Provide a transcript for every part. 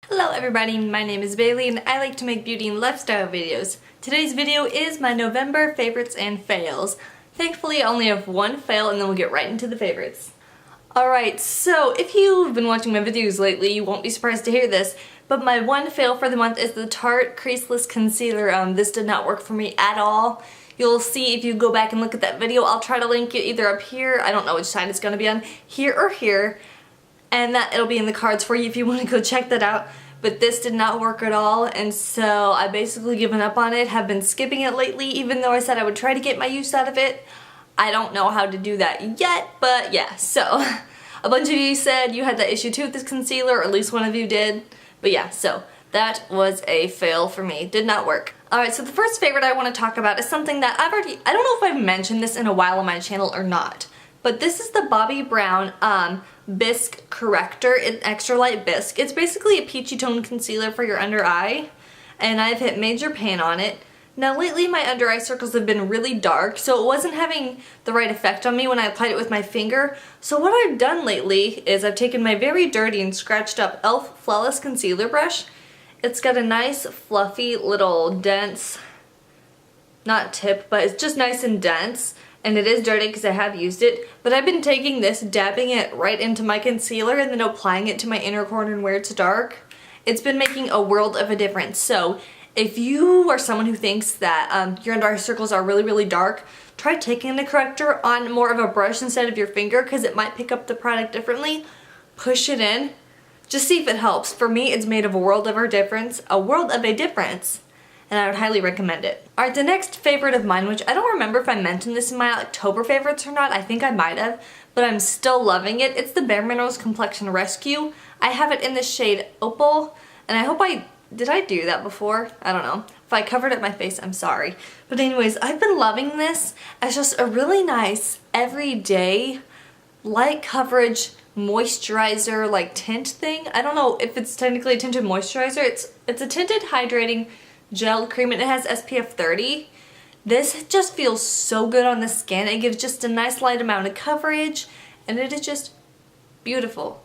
Hello everybody, my name is Bailey and I like to make beauty and lifestyle videos. Today's video is my November favorites and fails. Thankfully I only have one fail and then we'll get right into the favorites. Alright, so if you've been watching my videos lately, you won't be surprised to hear this, but my one fail for the month is the Tarte Creaseless Concealer. This did not work for me at all. You'll see if you go back and look at that video. I'll try to link it either up here, I don't know which side it's going to be on, here or here. And that it'll be in the cards for you if you want to go check that out. But this did not work at all, and so I basically given up on it, have been skipping it lately, even though I said I would try to get my use out of it. I don't know how to do that yet, but yeah, so a bunch of you said you had that issue too with this concealer, or at least one of you did. But yeah, so that was a fail for me. Did not work. Alright, so the first favorite I want to talk about is something that I don't know if I've mentioned this in a while on my channel or not. But this is the Bobbi Brown Bisque Corrector in Extra Light Bisque. It's basically a peachy tone concealer for your under eye, and I've hit major pan on it. Now lately my under eye circles have been really dark, so it wasn't having the right effect on me when I applied it with my finger. So what I've done lately is I've taken my very dirty and scratched up e.l.f. Flawless Concealer Brush. It's got a nice fluffy little dense, not tip, but it's just nice and dense. And it is dirty because I have used it, but I've been taking this, dabbing it right into my concealer and then applying it to my inner corner where it's dark. It's been making a world of a difference. So if you are someone who thinks that your under eye circles are really dark, try taking the corrector on more of a brush instead of your finger because it might pick up the product differently. Push it in. Just see if it helps. For me, it's made a world of a difference. And I would highly recommend it. Alright, the next favorite of mine, which I don't remember if I mentioned this in my October favorites or not, I think I might have, but I'm still loving it. It's the Bare Minerals Complexion Rescue. I have it in the shade Opal, and I hope did I do that before? I don't know. If I covered up my face, I'm sorry. But anyways, I've been loving this as just a really nice, everyday, light coverage moisturizer, like tint thing. I don't know if it's technically a tinted moisturizer. It's a tinted hydrating gel cream and it has SPF 30. This just feels so good on the skin. It gives just a nice light amount of coverage and it is just beautiful.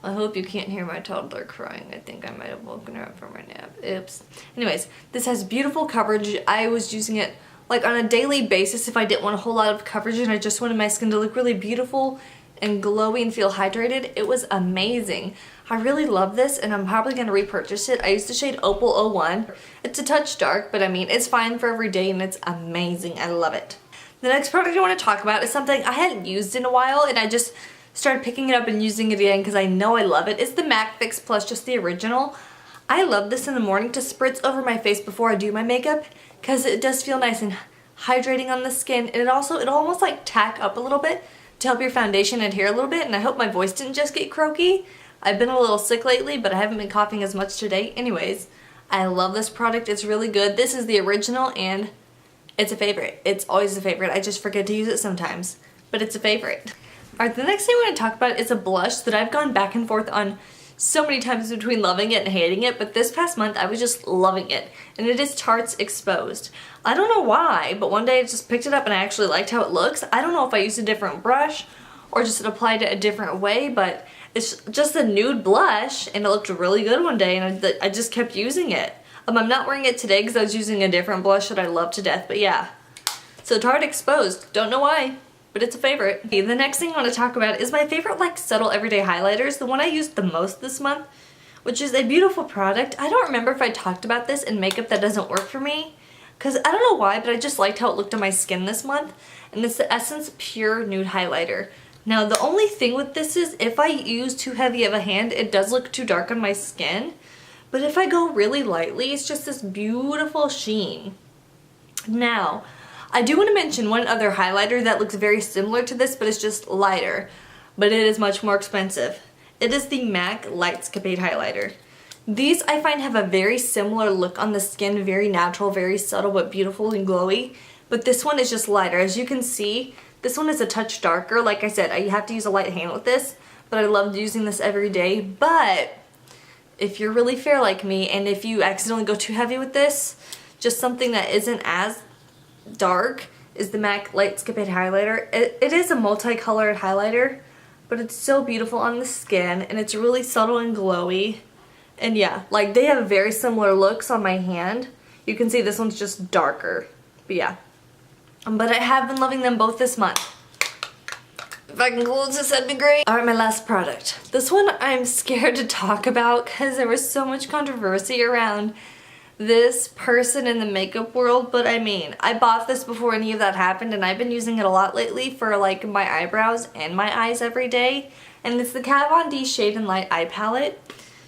I hope you can't hear my toddler crying. I think I might have woken her up from her nap. Oops. Anyways, this has beautiful coverage. I was using it like on a daily basis if I didn't want a whole lot of coverage and I just wanted my skin to look really beautiful and glowy and feel hydrated. It was amazing. I really love this and I'm probably going to repurchase it. I used the shade Opal 01. It's a touch dark, but I mean, it's fine for every day and it's amazing. I love it. The next product I want to talk about is something I hadn't used in a while and I just started picking it up and using it again because I know I love it. It's the MAC Fix Plus, just the original. I love this in the morning to spritz over my face before I do my makeup because it does feel nice and hydrating on the skin, and it'll almost like tack up a little bit to help your foundation adhere a little bit, and I hope my voice didn't just get croaky. I've been a little sick lately, but I haven't been coughing as much today. Anyways, I love this product. It's really good. This is the original and it's a favorite. It's always a favorite. I just forget to use it sometimes, but it's a favorite. Alright, the next thing I want to talk about is a blush that I've gone back and forth on so many times between loving it and hating it, but this past month I was just loving it, and it is Tarte's Exposed. I don't know why, but one day I just picked it up and I actually liked how it looks. I don't know if I used a different brush or just applied it a different way, but it's just a nude blush and it looked really good one day and I just kept using it. I'm not wearing it today because I was using a different blush that I love to death, but yeah. So Tarte Exposed, don't know why, but it's a favorite. Okay, the next thing I want to talk about is my favorite like subtle everyday highlighters, the one I used the most this month, which is a beautiful product. I don't remember if I talked about this in makeup that doesn't work for me, because I don't know why, but I just liked how it looked on my skin this month, and it's the Essence Pure Nude Highlighter. Now the only thing with this is if I use too heavy of a hand, it does look too dark on my skin, but if I go really lightly, it's just this beautiful sheen. Now, I do want to mention one other highlighter that looks very similar to this, but it's just lighter, but it is much more expensive. It is the MAC Lightscapade Highlighter. These I find have a very similar look on the skin, very natural, very subtle, but beautiful and glowy, but this one is just lighter. As you can see, this one is a touch darker. Like I said, I have to use a light hand with this, but I loved using this every day. But if you're really fair like me, and if you accidentally go too heavy with this, just something that isn't as dark is the MAC Lightscapade Highlighter. It is a multicolored highlighter, but it's so beautiful on the skin, and it's really subtle and glowy. And yeah, like they have very similar looks on my hand. You can see this one's just darker, but yeah. But I have been loving them both this month. If I can close this, that'd be great. Alright, my last product. This one I'm scared to talk about because there was so much controversy around this person in the makeup world, but I mean, I bought this before any of that happened, and I've been using it a lot lately for like my eyebrows and my eyes every day, and it's the Kat Von D Shade and Light Eye Palette.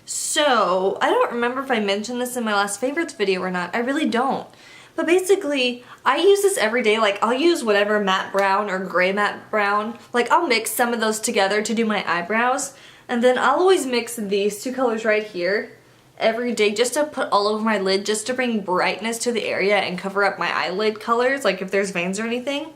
So, I don't remember if I mentioned this in my last favorites video or not. I really don't. But basically, I use this every day. Like, I'll use whatever matte brown or gray matte brown. Like, I'll mix some of those together to do my eyebrows, and then I'll always mix these two colors right here every day just to put all over my lid, just to bring brightness to the area and cover up my eyelid colors, like if there's veins or anything.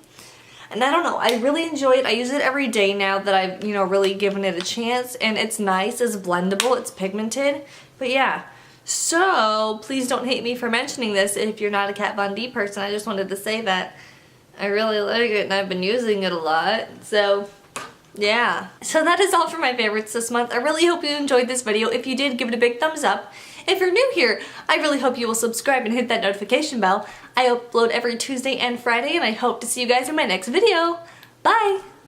And I don't know, I really enjoy it. I use it every day now that I've, you know, really given it a chance, and it's nice, it's blendable, it's pigmented. But yeah, so please don't hate me for mentioning this if you're not a Kat Von D person. I just wanted to say that I really like it and I've been using it a lot. So yeah, so that is all for my favorites this month. I really hope you enjoyed this video. If you did, give it a big thumbs up. If you're new here, I really hope you will subscribe and hit that notification bell. I upload every Tuesday and Friday, and I hope to see you guys in my next video. Bye!